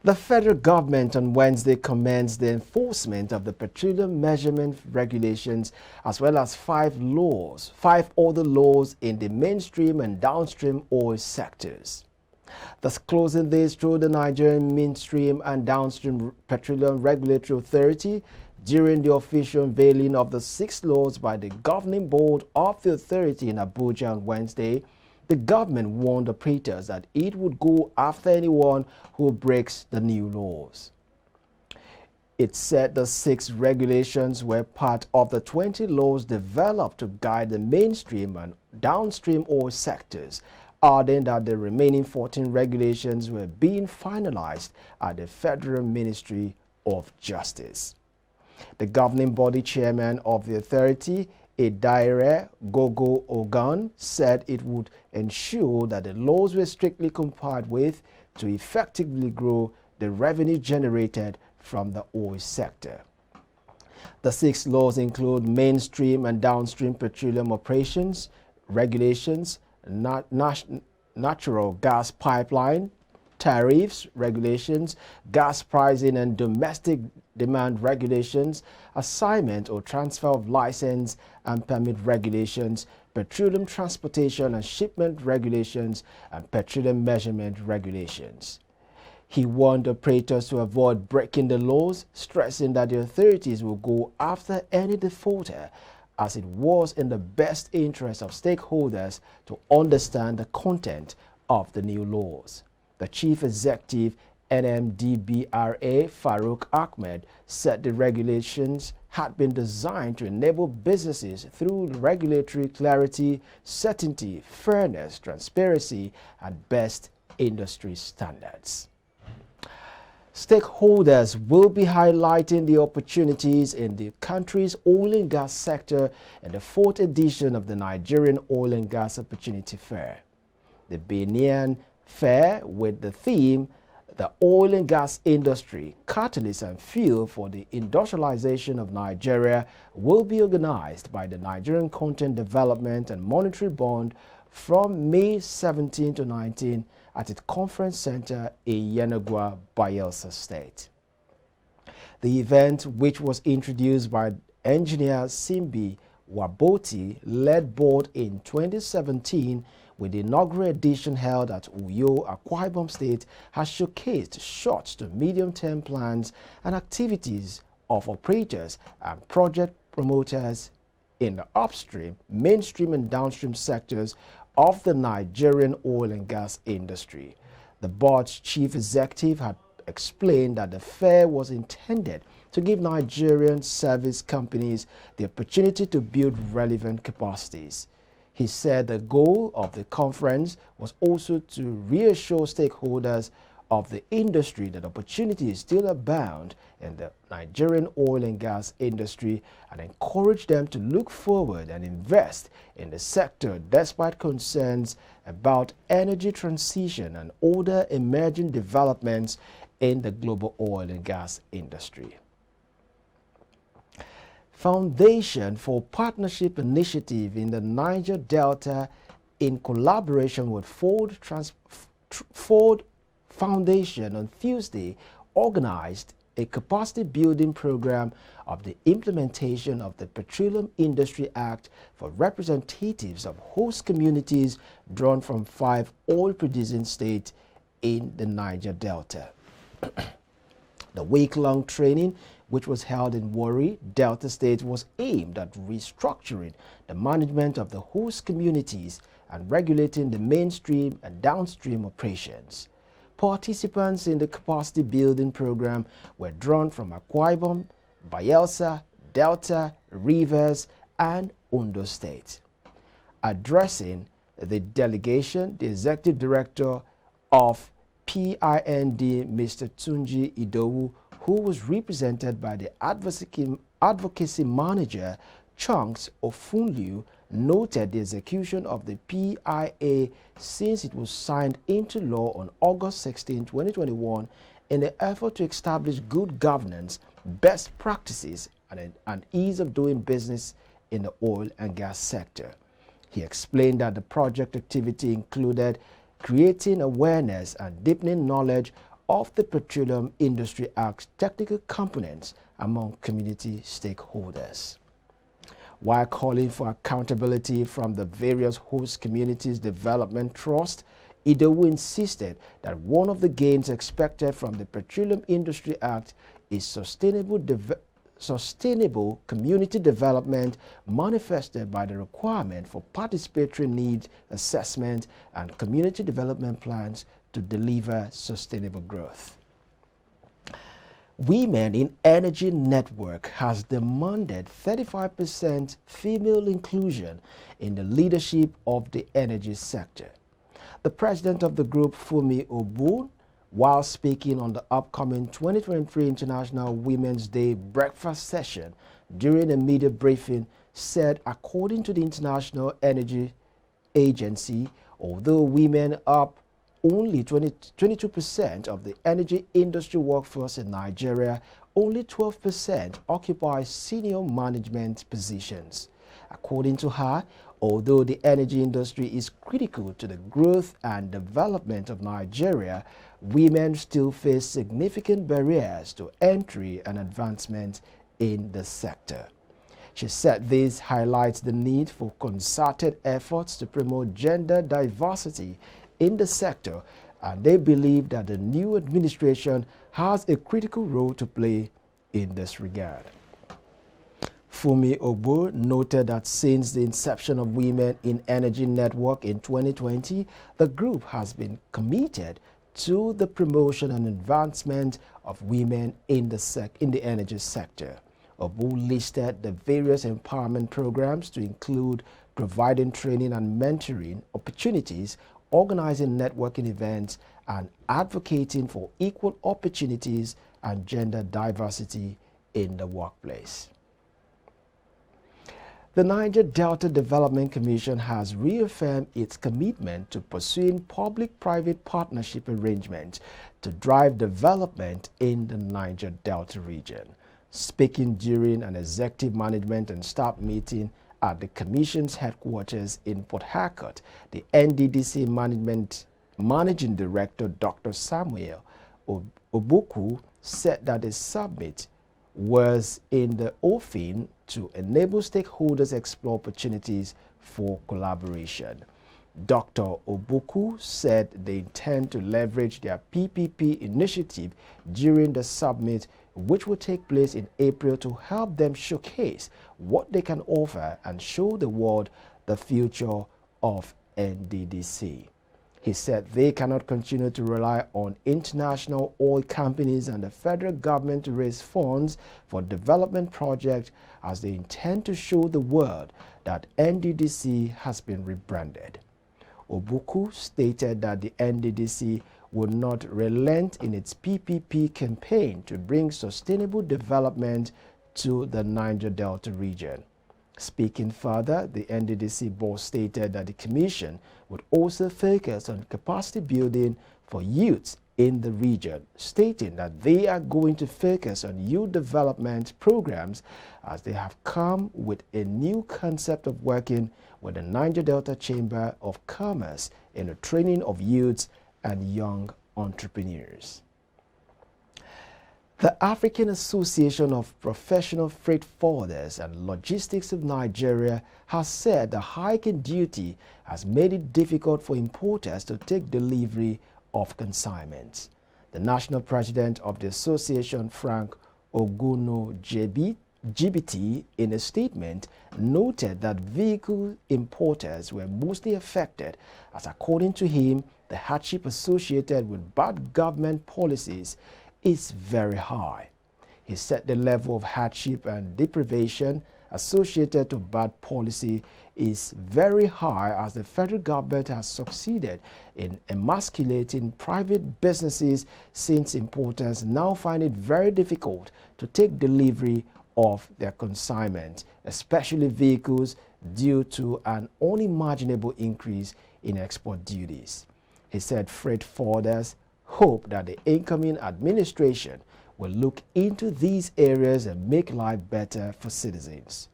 The federal government on Wednesday commenced the enforcement of the Petroleum Measurement Regulations as well as five other laws in the mainstream and downstream oil sectors. Disclosing this through the Nigerian Midstream and Downstream Petroleum Regulatory Authority during the official unveiling of the 6 laws by the governing board of the authority in Abuja on Wednesday, the government warned operators that it would go after anyone who breaks the new laws. It said the 6 regulations were part of the 20 laws developed to guide the mainstream and downstream oil sectors, adding that the remaining 14 regulations were being finalized at the Federal Ministry of Justice. The governing body chairman of the authority, Idaere Gogo-Ogan, said it would ensure that the laws were strictly complied with to effectively grow the revenue generated from the oil sector. The 6 laws include mainstream and downstream petroleum operations, regulations, natural gas pipeline, tariffs, regulations, gas pricing and domestic demand regulations, assignment or transfer of license and permit regulations, petroleum transportation and shipment regulations, and petroleum measurement regulations. He warned operators to avoid breaking the laws, stressing that the authorities will go after any defaulter, as it was in the best interest of stakeholders to understand the content of the new laws. The Chief Executive, NMDPRA, Farouk Ahmed, said the regulations had been designed to enable businesses through regulatory clarity, certainty, fairness, transparency, and best industry standards. Stakeholders will be highlighting the opportunities in the country's oil and gas sector in the 4th edition of the Nigerian Oil and Gas Opportunity Fair. The Benin Fair, with the theme "The Oil and Gas Industry, Catalyst and Fuel for the Industrialization of Nigeria," will be organized by the Nigerian Content Development and Monetary Board from May 17 to 19 at its conference center in Yenagoa, Bayelsa State. The event, which was introduced by engineer Simbi Waboti, led board in 2017 with the inaugural edition held at Uyo, Akwa Ibom State, has showcased short to medium-term plans and activities of operators and project promoters in the upstream, mainstream and downstream sectors of the Nigerian oil and gas industry. The board's chief executive had explained that the fair was intended to give Nigerian service companies the opportunity to build relevant capacities. He said the goal of the conference was also to reassure stakeholders of the industry that opportunities still abound in the Nigerian oil and gas industry and encourage them to look forward and invest in the sector despite concerns about energy transition and other emerging developments in the global oil and gas industry. Foundation for Partnership Initiative in the Niger Delta, in collaboration with Ford Foundation on Tuesday, organized a capacity building program of the implementation of the Petroleum Industry Act for representatives of host communities drawn from 5 oil-producing states in the Niger Delta. The week-long training, which was held in Warri, Delta State, was aimed at restructuring the management of the host communities and regulating the mainstream and downstream operations. Participants in the capacity building program were drawn from Akwa Ibom, Bayelsa, Delta, Rivers, and Ondo State. Addressing the delegation, the executive director of PIND, Mr. Tunji Idowu, who was represented by the advocacy manager, Chunks Ofunliu, noted the execution of the PIA since it was signed into law on August 16, 2021, in the effort to establish good governance, best practices, and ease of doing business in the oil and gas sector. He explained that the project activity included creating awareness and deepening knowledge of the Petroleum Industry Act's technical components among community stakeholders. While calling for accountability from the various host communities' development trust, Idaere insisted that one of the gains expected from the Petroleum Industry Act is sustainable community development manifested by the requirement for participatory need assessment and community development plans to deliver sustainable growth. Women in Energy Network has demanded 35% female inclusion in the leadership of the energy sector. The president of the group, Funmi Obu, while speaking on the upcoming 2023 International Women's Day breakfast session during a media briefing, said according to the International Energy Agency, although women are only 22% of the energy industry workforce in Nigeria, only 12% occupy senior management positions. According to her, although the energy industry is critical to the growth and development of Nigeria, women still face significant barriers to entry and advancement in the sector. She said this highlights the need for concerted efforts to promote gender diversity in the sector, and they believe that the new administration has a critical role to play in this regard. Funmi Obu noted that since the inception of Women in Energy Network in 2020, the group has been committed to the promotion and advancement of women in the energy sector. Obu listed the various empowerment programs to include providing training and mentoring opportunities, organizing networking events, and advocating for equal opportunities and gender diversity in the workplace. The Niger Delta Development Commission has reaffirmed its commitment to pursuing public-private partnership arrangements to drive development in the Niger Delta region. Speaking during an executive management and staff meeting at the Commission's headquarters in Port Harcourt, the NDDC Managing Director Dr. Samuel Obuku said that the summit was in the offing to enable stakeholders explore opportunities for collaboration. Dr. Obuku said they intend to leverage their PPP initiative during the summit, which will take place in April, to help them showcase what they can offer and show the world the future of NDDC. He said they cannot continue to rely on international oil companies and the federal government to raise funds for development projects, as they intend to show the world that NDDC has been rebranded. Obuku stated that the NDDC will not relent in its PPP campaign to bring sustainable development to the Niger Delta region. Speaking further, the NDDC board stated that the Commission would also focus on capacity building for youths in the region, stating that they are going to focus on youth development programs, as they have come with a new concept of working with the Niger Delta Chamber of Commerce in the training of youths and young entrepreneurs. The African Association of Professional Freight Forwarders and Logistics of Nigeria has said the hike in duty has made it difficult for importers to take delivery of consignments. The national president of the association, Frank Ogunojibiti, in a statement noted that vehicle importers were mostly affected, as according to him, the hardship associated with bad government policies is very high. He said the level of hardship and deprivation associated to bad policy is very high, as the federal government has succeeded in emasculating private businesses, since importers now find it very difficult to take delivery of their consignment, especially vehicles, due to an unimaginable increase in export duties. He said freight forwarders hope that the incoming administration will look into these areas and make life better for citizens.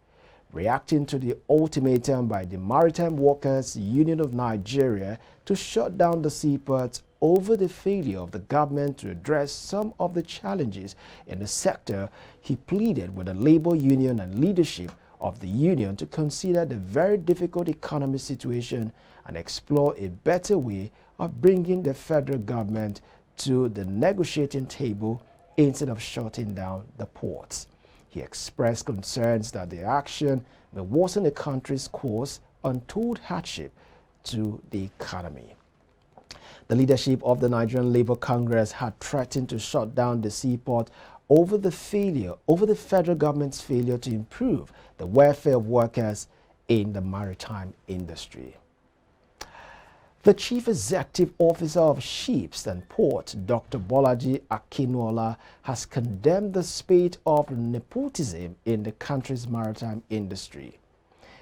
Reacting to the ultimatum by the Maritime Workers Union of Nigeria to shut down the seaports over the failure of the government to address some of the challenges in the sector, he pleaded with the labor union and leadership of the union to consider the very difficult economic situation and explore a better way of bringing the federal government to the negotiating table instead of shutting down the ports. He expressed concerns that the action may worsen the country's course untold hardship to the economy. The leadership of the Nigerian Labour Congress had threatened to shut down the seaport over the federal government's failure to improve the welfare of workers in the maritime industry. The Chief Executive Officer of Ships and Ports, Dr. Bolaji Akinola, has condemned the spate of nepotism in the country's maritime industry.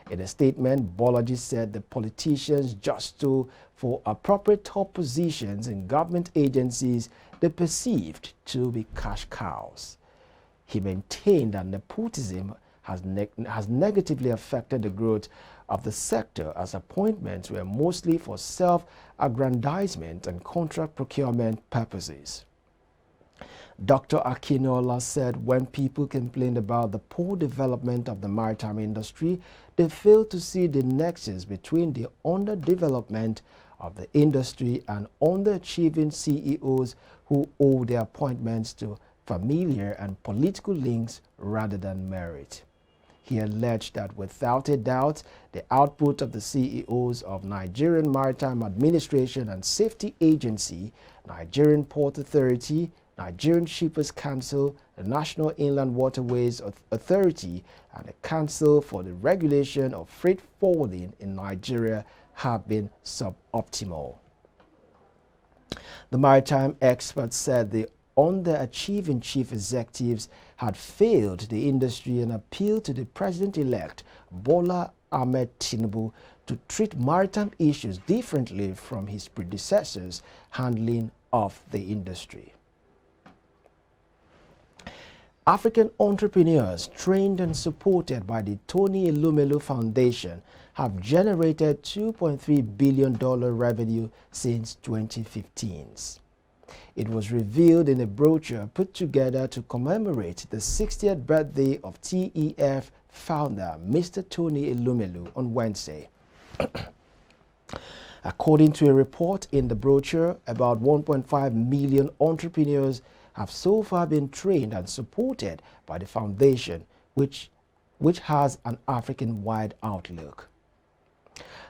In a statement, Bolaji said the politicians jostle for appropriate top positions in government agencies they perceived to be cash cows. He maintained that nepotism has negatively affected the growth of the sector, as appointments were mostly for self-aggrandizement and contract procurement purposes. Dr. Akinola said when people complained about the poor development of the maritime industry, they failed to see the nexus between the underdevelopment of the industry and underachieving CEOs who owe their appointments to familiar and political links rather than merit. He alleged that without a doubt, the output of the CEOs of Nigerian Maritime Administration and Safety Agency, Nigerian Port Authority, Nigerian Shippers Council, the National Inland Waterways Authority, and the Council for the Regulation of Freight Forwarding in Nigeria have been suboptimal. The maritime experts said the underachieving chief executives had failed the industry and appealed to the president-elect Bola Ahmed Tinubu to treat maritime issues differently from his predecessors' handling of the industry. African entrepreneurs trained and supported by the Tony Elumelu Foundation have generated $2.3 billion revenue since 2015. It was revealed in a brochure put together to commemorate the 60th birthday of TEF founder Mr. Tony Elumelu on Wednesday. According to a report in the brochure, about 1.5 million entrepreneurs have so far been trained and supported by the foundation, which has an African-wide outlook.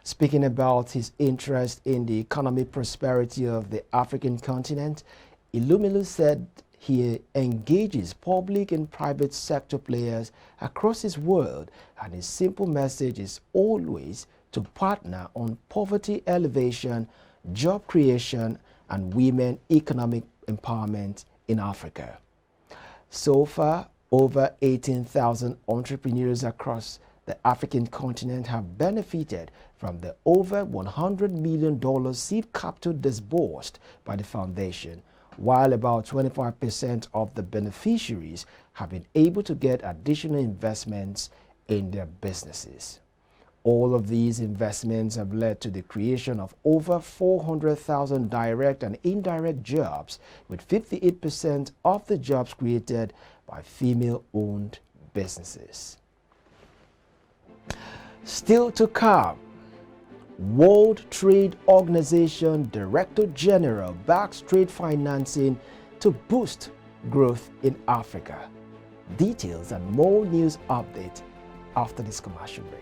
Speaking about his interest in the economic prosperity of the African continent, Elumelu said he engages public and private sector players across his world, and his simple message is always to partner on poverty elevation, job creation, and women economic empowerment in Africa. So far, over 18,000 entrepreneurs across the African continent have benefited from the over $100 million seed capital disbursed by the foundation, while about 25% of the beneficiaries have been able to get additional investments in their businesses. All of these investments have led to the creation of over 400,000 direct and indirect jobs, with 58% of the jobs created by female-owned businesses. Still to come, World Trade Organization Director General backs trade financing to boost growth in Africa. Details and more news update after this commercial break.